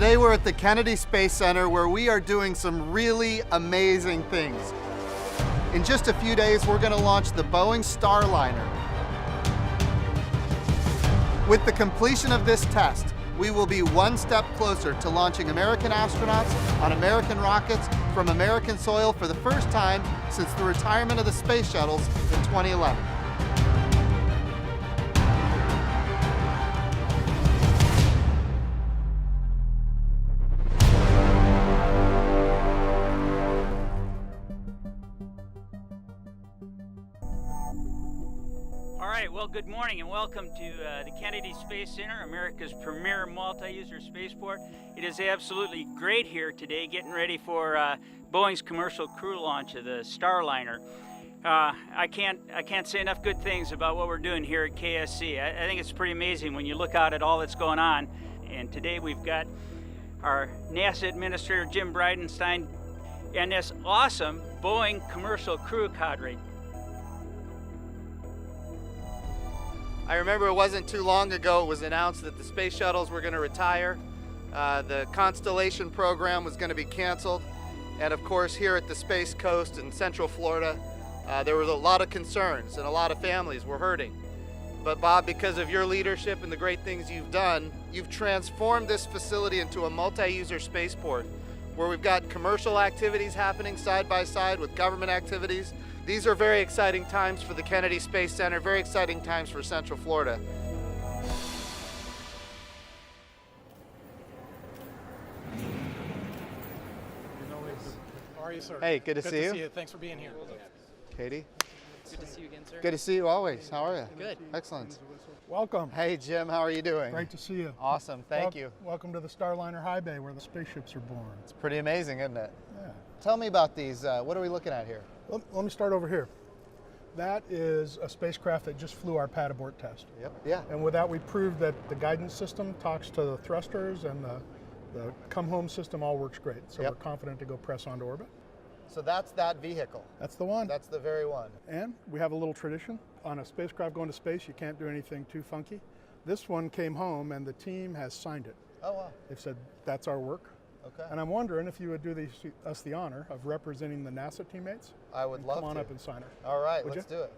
Today we're at the Kennedy Space Center where we are doing some really amazing things. In just a few days, we're going to launch the Boeing Starliner. With the completion of this test, we will be one step closer to launching American astronauts on American rockets from American soil for the first time since the retirement of the space shuttles in 2011. All right, well, good morning and welcome to the Kennedy Space Center, America's premier multi-user spaceport. It is absolutely great here today, getting ready for Boeing's commercial crew launch of the Starliner. I can't say enough good things about what we're doing here at KSC. I think it's pretty amazing when you look out at all that's going on. And today we've got our NASA Administrator Jim Bridenstine and this awesome Boeing commercial crew cadre. I remember it wasn't too long ago it was announced that the space shuttles were going to retire. The Constellation program was going to be canceled. And of course, here at the Space Coast in Central Florida, there was a lot of concerns and a lot of families were hurting. But Bob, because of your leadership and the great things you've done, you've transformed this facility into a multi-user spaceport where we've got commercial activities happening side by side with government activities. These are very exciting times for the Kennedy Space Center, very exciting times for Central Florida. How are you, sir? Hey, good to see you. Good to see you. Thanks for being here. Katie? Good to see you again, sir. Good to see you always. How are you? Good. Excellent. Welcome. Hey, Jim, how are you doing? Great to see you. Awesome, thank you. Welcome to the Starliner High Bay where the spaceships are born. It's pretty amazing, isn't it? Yeah. Tell me about these. What are we looking at here? Let me start over here. That is a spacecraft that just flew our pad abort test. Yep. Yeah. And with that, we proved that the guidance system talks to the thrusters and the come home system all works great. So Yep. we're confident to go press onto orbit. So that's that vehicle. That's the one. That's the very one. And we have a little tradition. On a spacecraft going to space, you can't do anything too funky. This one came home and the team has signed it. Oh, wow. They've said, that's our work. Okay. And I'm wondering if you would do us the honor of representing the NASA teammates. I would love to. Come on up and sign her. All right, Would let's you? do it.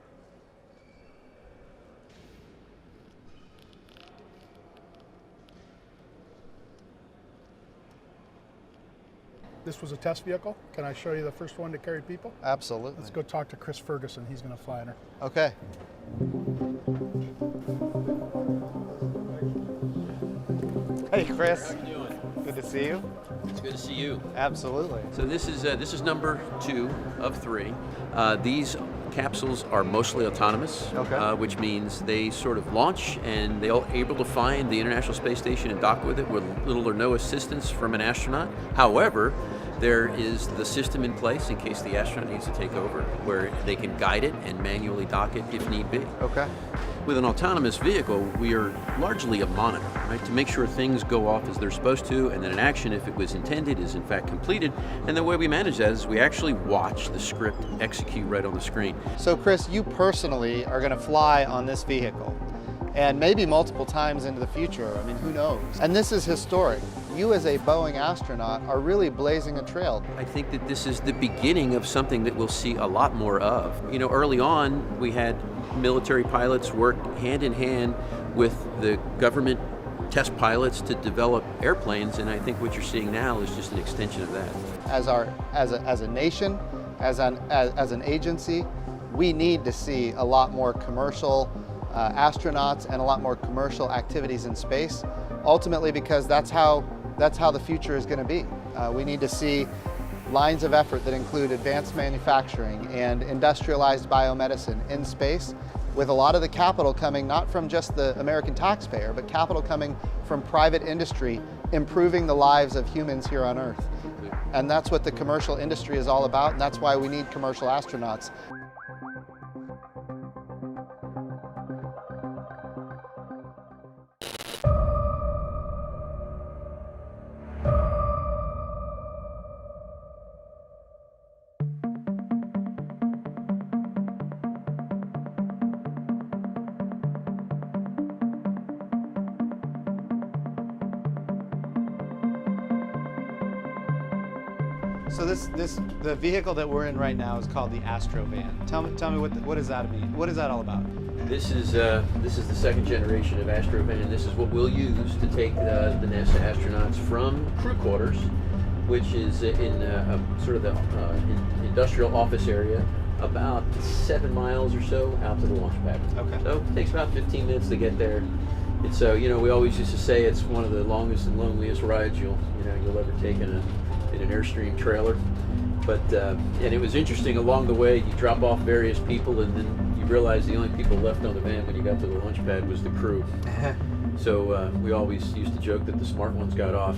This was a test vehicle. Can I show you the first one to carry people? Absolutely. Let's go talk to Chris Ferguson. He's going to fly in her. Okay. Hey, Chris. How are you doing? Good to see you. It's good to see you. Absolutely. So this is number 2 of 3. These capsules are mostly autonomous, Okay. which means they sort of launch and they're able to find the International Space Station and dock with it with little or no assistance from an astronaut. However, there is the system in place in case the astronaut needs to take over, where they can guide it and manually dock it if need be. Okay. With an autonomous vehicle, we are largely a monitor, right, to make sure things go off as they're supposed to, and that an action, if it was intended, is in fact completed. And the way we manage that is we actually watch the script execute right on the screen. So, Chris, you personally are going to fly on this vehicle, and maybe multiple times into the future. I mean, who knows? And this is historic. You as a Boeing astronaut are really blazing a trail. I think that this is the beginning of something that we'll see a lot more of. You know, early on, we had military pilots work hand in hand with the government test pilots to develop airplanes, and I think what you're seeing now is just an extension of that. As a nation, as an agency, we need to see a lot more commercial astronauts and a lot more commercial activities in space. Ultimately, because that's how the future is going to be. We need to see lines of effort that include advanced manufacturing and industrialized biomedicine in space, with a lot of the capital coming not from just the American taxpayer, but capital coming from private industry, improving the lives of humans here on Earth. And that's what the commercial industry is all about, and that's why we need commercial astronauts. So the vehicle that we're in right now is called the Astro Van. Tell me what does that mean? What is that all about? This is the second generation of Astrovan, and this is what we'll use to take the NASA astronauts from crew quarters, which is in sort of the industrial office area, about 7 miles or so out to the launch pad. Okay. So it takes about 15 minutes to get there. It's we always used to say it's one of the longest and loneliest rides you'll ever take in an Airstream trailer. But and it was interesting along the way. You drop off various people, and then you realize the only people left on the van when you got to the launch pad was the crew. So we always used to joke that the smart ones got off.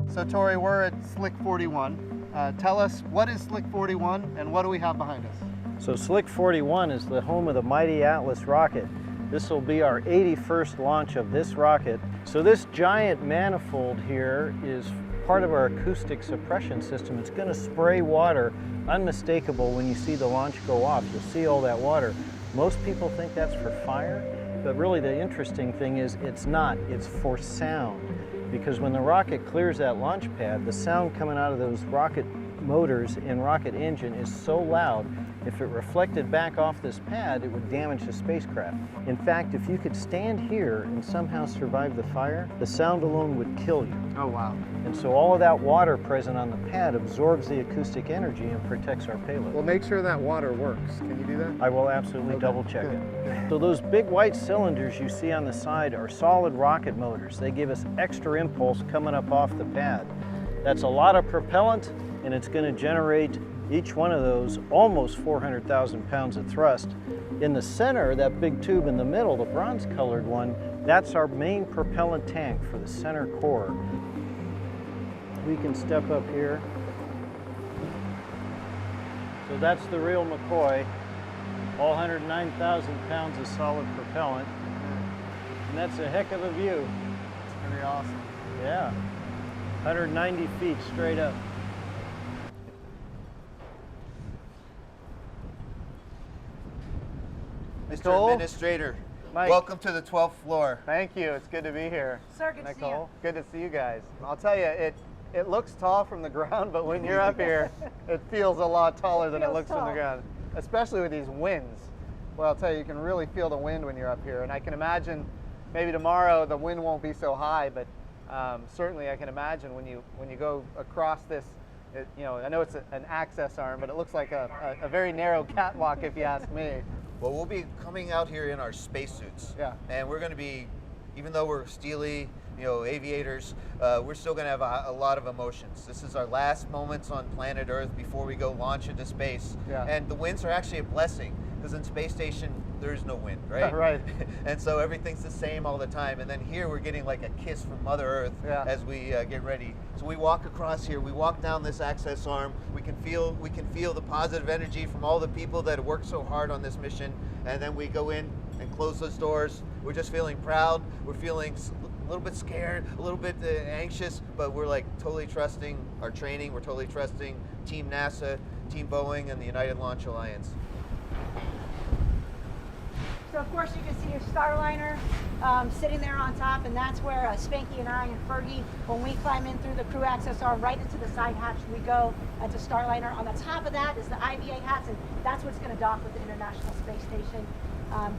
So Tori, we're at Slick 41. Tell us, what is Slick 41 and what do we have behind us? So Slick 41 is the home of the mighty Atlas rocket. This will be our 81st launch of this rocket. So this giant manifold here is part of our acoustic suppression system. It's going to spray water, unmistakable when you see the launch go off. You'll see all that water. Most people think that's for fire, but really the interesting thing is it's not. It's for sound. Because when the rocket clears that launch pad, the sound coming out of those rocket motors and rocket engine is so loud, if it reflected back off this pad, it would damage the spacecraft. In fact, if you could stand here and somehow survive the fire, the sound alone would kill you. Oh, wow. And so all of that water present on the pad absorbs the acoustic energy and protects our payload. Well, make sure that water works. Can you do that? I will absolutely double check it. So those big white cylinders you see on the side are solid rocket motors. They give us extra impulse coming up off the pad. That's a lot of propellant, and it's going to generate each one of those almost 400,000 pounds of thrust. In the center, that big tube in the middle, the bronze-colored one, that's our main propellant tank for the center core. We can step up here. So that's the real McCoy, all 109,000 pounds of solid propellant. And that's a heck of a view. It's pretty awesome. Yeah, 190 feet straight up. Mr. Nicole? Administrator, Mike. welcome to the 12th floor. Thank you. It's good to be here. Sir, good to see you. Nicole, good to see you guys. I'll tell you, it looks tall from the ground, but when you're up here, it feels a lot taller than it feels looks from tall. the ground, especially with these winds. Well, I'll tell you, you can really feel the wind when you're up here, and I can imagine maybe tomorrow the wind won't be so high, but certainly I can imagine when you go across this. I know it's an access arm, but it looks like a very narrow catwalk if you ask me. Well, we'll be coming out here in our spacesuits. Yeah. And we're going to be, even though we're steely, aviators, we're still going to have a lot of emotions. This is our last moments on planet Earth before we go launch into space. Yeah. And the winds are actually a blessing, because in space station, there's no wind, right? Right. And so everything's the same all the time. And then here we're getting like a kiss from Mother Earth as we get ready. So we walk across here, we walk down this access arm, we can feel the positive energy from all the people that worked so hard on this mission, and then we go in and close those doors. We're just feeling proud, we're feeling a little bit scared, a little bit anxious, but we're like totally trusting our training, we're totally trusting Team NASA, Team Boeing, and the United Launch Alliance. So of course you can see your Starliner sitting there on top, and that's where Spanky and I and Fergie, when we climb in through the crew access arm right into the side hatch, we go to Starliner. On the top of that is the IVA hatch, and that's what's going to dock with the International Space Station.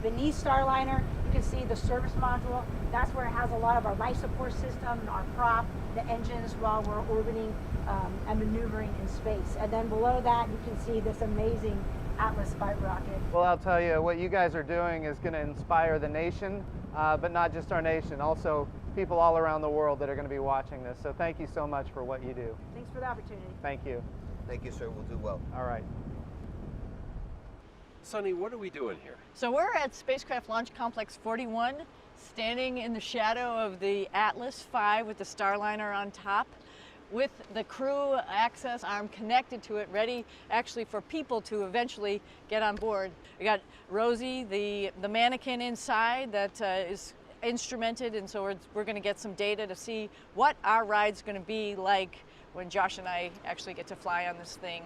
Beneath Starliner, you can see the service module. That's where it has a lot of our life support system, our prop, the engines while we're orbiting and maneuvering in space. And then below that, you can see this amazing Atlas fight rocket. Well, I'll tell you, what you guys are doing is going to inspire the nation, but not just our nation, also people all around the world that are going to be watching this. So thank you so much for what you do. Thanks for the opportunity. Thank you. Thank you, sir. We'll do well. All right. Sonny, what are we doing here? So we're at Spacecraft Launch Complex 41, standing in the shadow of the Atlas V with the Starliner on top, with the crew access arm connected to it, ready actually for people to eventually get on board. We got Rosie, the mannequin inside that is instrumented, and so we're going to get some data to see what our ride's going to be like when Josh and I actually get to fly on this thing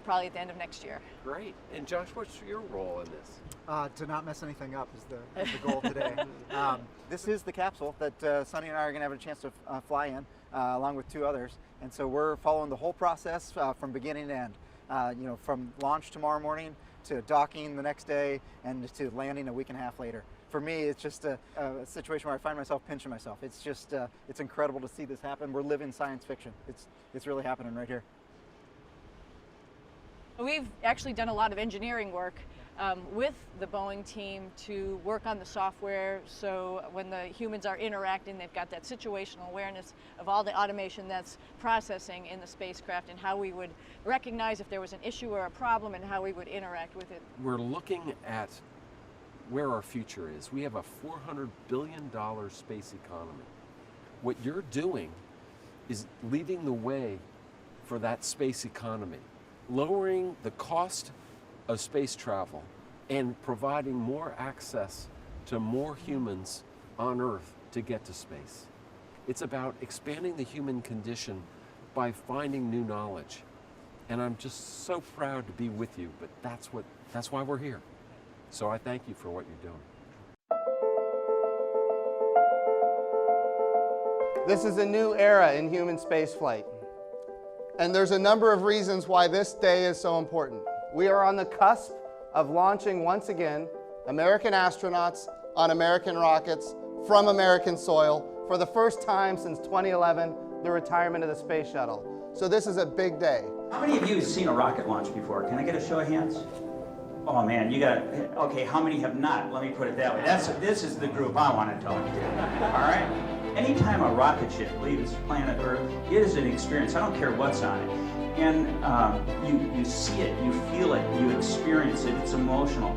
probably at the end of next year. Great. And Josh, what's your role in this? To not mess anything up is the goal today. This is the capsule that Sonny and I are going to have a chance to fly in, along with 2 others. And so we're following the whole process from beginning to end. From launch tomorrow morning to docking the next day and to landing a week and a half later. For me, it's just a situation where I find myself pinching myself. It's just, it's incredible to see this happen. We're living science fiction. It's really happening right here. We've actually done a lot of engineering work with the Boeing team to work on the software, so when the humans are interacting, they've got that situational awareness of all the automation that's processing in the spacecraft and how we would recognize if there was an issue or a problem and how we would interact with it. We're looking at where our future is. We have a $400 billion space economy. What you're doing is leading the way for that space economy, lowering the cost of space travel and providing more access to more humans on Earth to get to space. It's about expanding the human condition by finding new knowledge. And I'm just so proud to be with you, but that's why we're here. So I thank you for what you're doing. This is a new era in human spaceflight. And there's a number of reasons why this day is so important. We are on the cusp of launching once again American astronauts on American rockets from American soil for the first time since 2011, the retirement of the space shuttle. So this is a big day. How many of you have seen a rocket launch before? Can I get a show of hands? Oh man, you got, okay, how many have not? Let me put it that way. This is the group I want to talk to, all right? Anytime a rocket ship leaves planet Earth, it is an experience. I don't care what's on it. And you see it, you feel it, you experience it, it's emotional.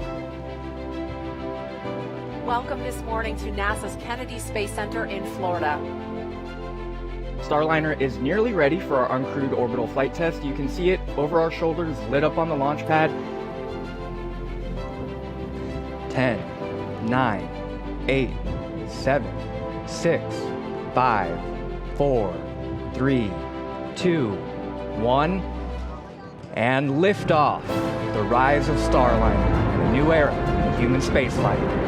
Welcome this morning to NASA's Kennedy Space Center in Florida. Starliner is nearly ready for our uncrewed orbital flight test. You can see it over our shoulders, lit up on the launch pad. 10, 9, 8, 7, 6, 5, 4, 3, 2, 1, and liftoff. The rise of Starliner, a new era in human spaceflight.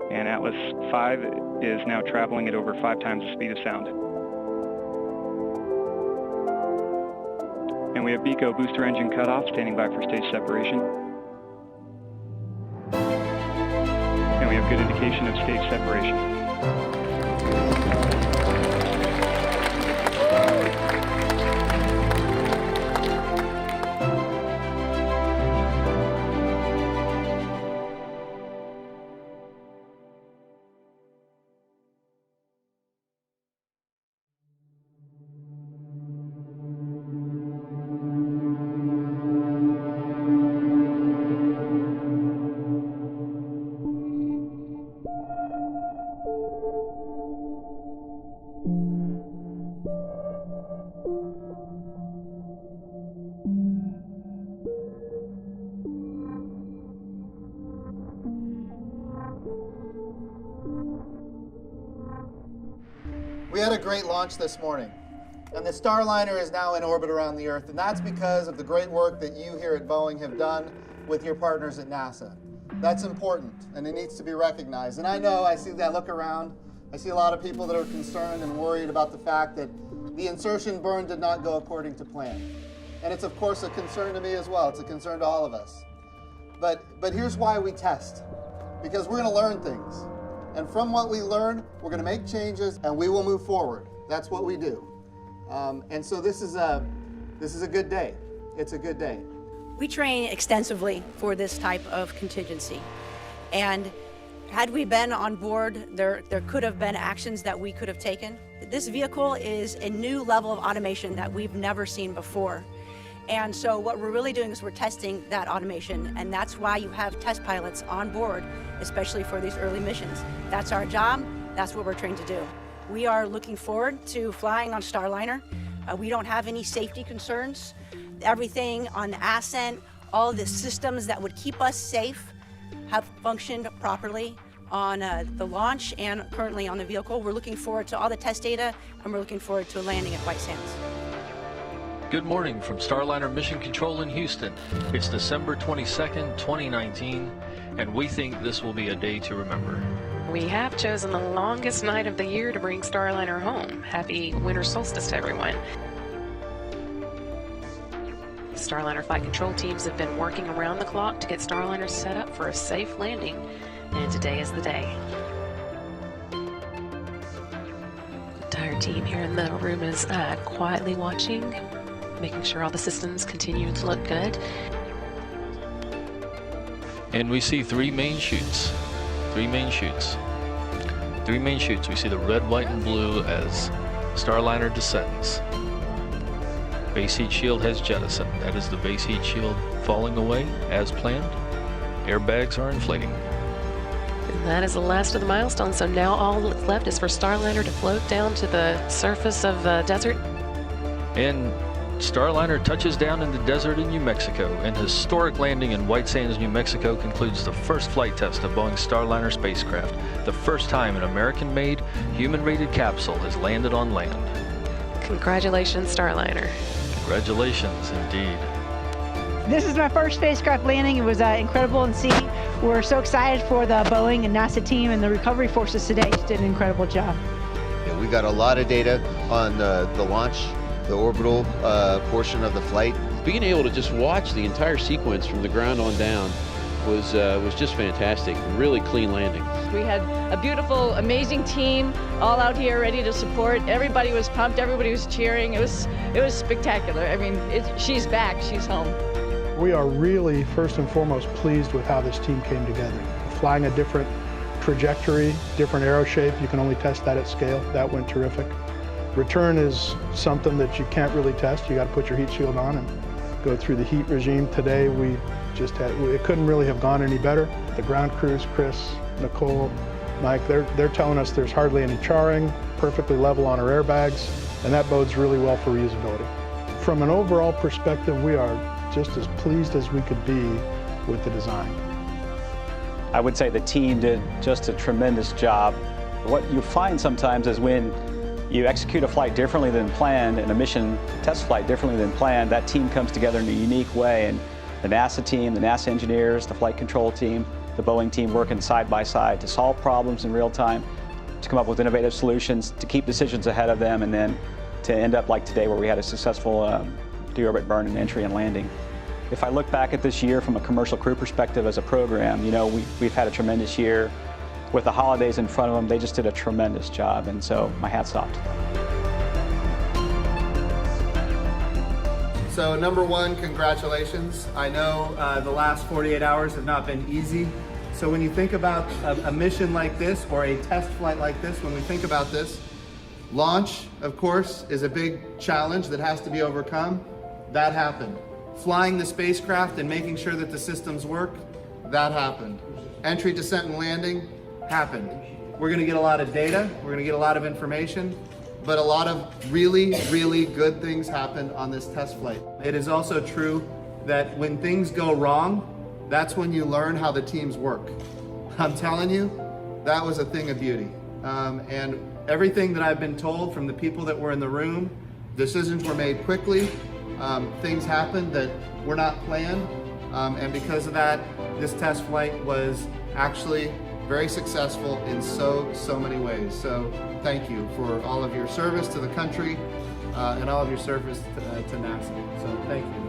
And Atlas 5 is now traveling at over 5 times the speed of sound. And we have BECO booster engine cutoff standing by for stage separation. And we have good indication of stage separation. We had a great launch this morning, and the Starliner is now in orbit around the Earth, and that's because of the great work that you here at Boeing have done with your partners at NASA. That's important, and it needs to be recognized. And I know, I see that look around, I see a lot of people that are concerned and worried about the fact that the insertion burn did not go according to plan. And it's of course a concern to me as well. It's a concern to all of us. But here's why we test. Because we're going to learn things. And from what we learn, we're going to make changes and we will move forward. That's what we do. And so this is a good day. It's a good day. We train extensively for this type of contingency. And had we been on board, there could have been actions that we could have taken. This vehicle is a new level of automation that we've never seen before. And so what we're really doing is we're testing that automation, and that's why you have test pilots on board, especially for these early missions. That's our job, that's what we're trained to do. We are looking forward to flying on Starliner. We don't have any safety concerns. Everything on the ascent, all the systems that would keep us safe have functioned properly on the launch and currently on the vehicle. We're looking forward to all the test data, and we're looking forward to a landing at White Sands. Good morning from Starliner Mission Control in Houston. It's December 22nd, 2019, and we think this will be a day to remember. We have chosen the longest night of the year to bring Starliner home. Happy winter solstice to everyone. Starliner flight control teams have been working around the clock to get Starliner set up for a safe landing, and today is the day. The entire team here in the room is quietly watching, making sure all the systems continue to look good. And we see three main chutes. We see the red, white, and blue as Starliner descends. Base heat shield has jettisoned. That is the base heat shield falling away as planned. Airbags are inflating. And that is the last of the milestones, so now all that's left is for Starliner to float down to the surface of the desert. And Starliner touches down in the desert in New Mexico. An historic landing in White Sands, New Mexico concludes the first flight test of Boeing's Starliner spacecraft. The first time an American-made, human-rated capsule has landed on land. Congratulations, Starliner. Congratulations, indeed. This is my first spacecraft landing. It was incredible in sea. We're so excited for the Boeing and NASA team, and the recovery forces today just did an incredible job. Yeah, we got a lot of data on the launch, the orbital portion of the flight. Being able to just watch the entire sequence from the ground on down was just fantastic. Really clean landing. We had a beautiful, amazing team all out here ready to support. Everybody was pumped, everybody was cheering. It was spectacular. I mean, she's back, she's home. We are really, first and foremost, pleased with how this team came together. Flying a different trajectory, different aero shape, you can only test that at scale. That went terrific. Return is something that you can't really test. You got to put your heat shield on and go through the heat regime. Today we just had, it couldn't really have gone any better. The ground crews, Chris, Nicole, Mike, they're telling us there's hardly any charring, perfectly level on our airbags, and that bodes really well for reusability. From an overall perspective, we are just as pleased as we could be with the design. I would say the team did just a tremendous job. What you find sometimes is when you execute a flight differently than planned and a mission test flight differently than planned, that team comes together in a unique way. And the NASA team, the NASA engineers, the flight control team, the Boeing team working side by side to solve problems in real time, to come up with innovative solutions, to keep decisions ahead of them, and then to end up like today where we had a successful deorbit burn and entry and landing. If I look back at this year from a commercial crew perspective as a program, you know, we've had a tremendous year. With the holidays in front of them, they just did a tremendous job, and so my hat's off to them. So number one, congratulations. I know the last 48 hours have not been easy. So when you think about a mission like this or a test flight like this, when we think about this, launch, of course, is a big challenge that has to be overcome. That happened. Flying the spacecraft and making sure that the systems work, that happened. Entry, descent, and landing happened. We're gonna get a lot of data, we're gonna get a lot of information, but a lot of really, really good things happened on this test flight. It is also true that when things go wrong, that's when you learn how the teams work. I'm telling you, that was a thing of beauty. And everything that I've been told from the people that were in the room, decisions were made quickly, things happened that were not planned, and because of that, this test flight was actually very successful in so many ways. So thank you for all of your service to the country and all of your service to NASA. So thank you.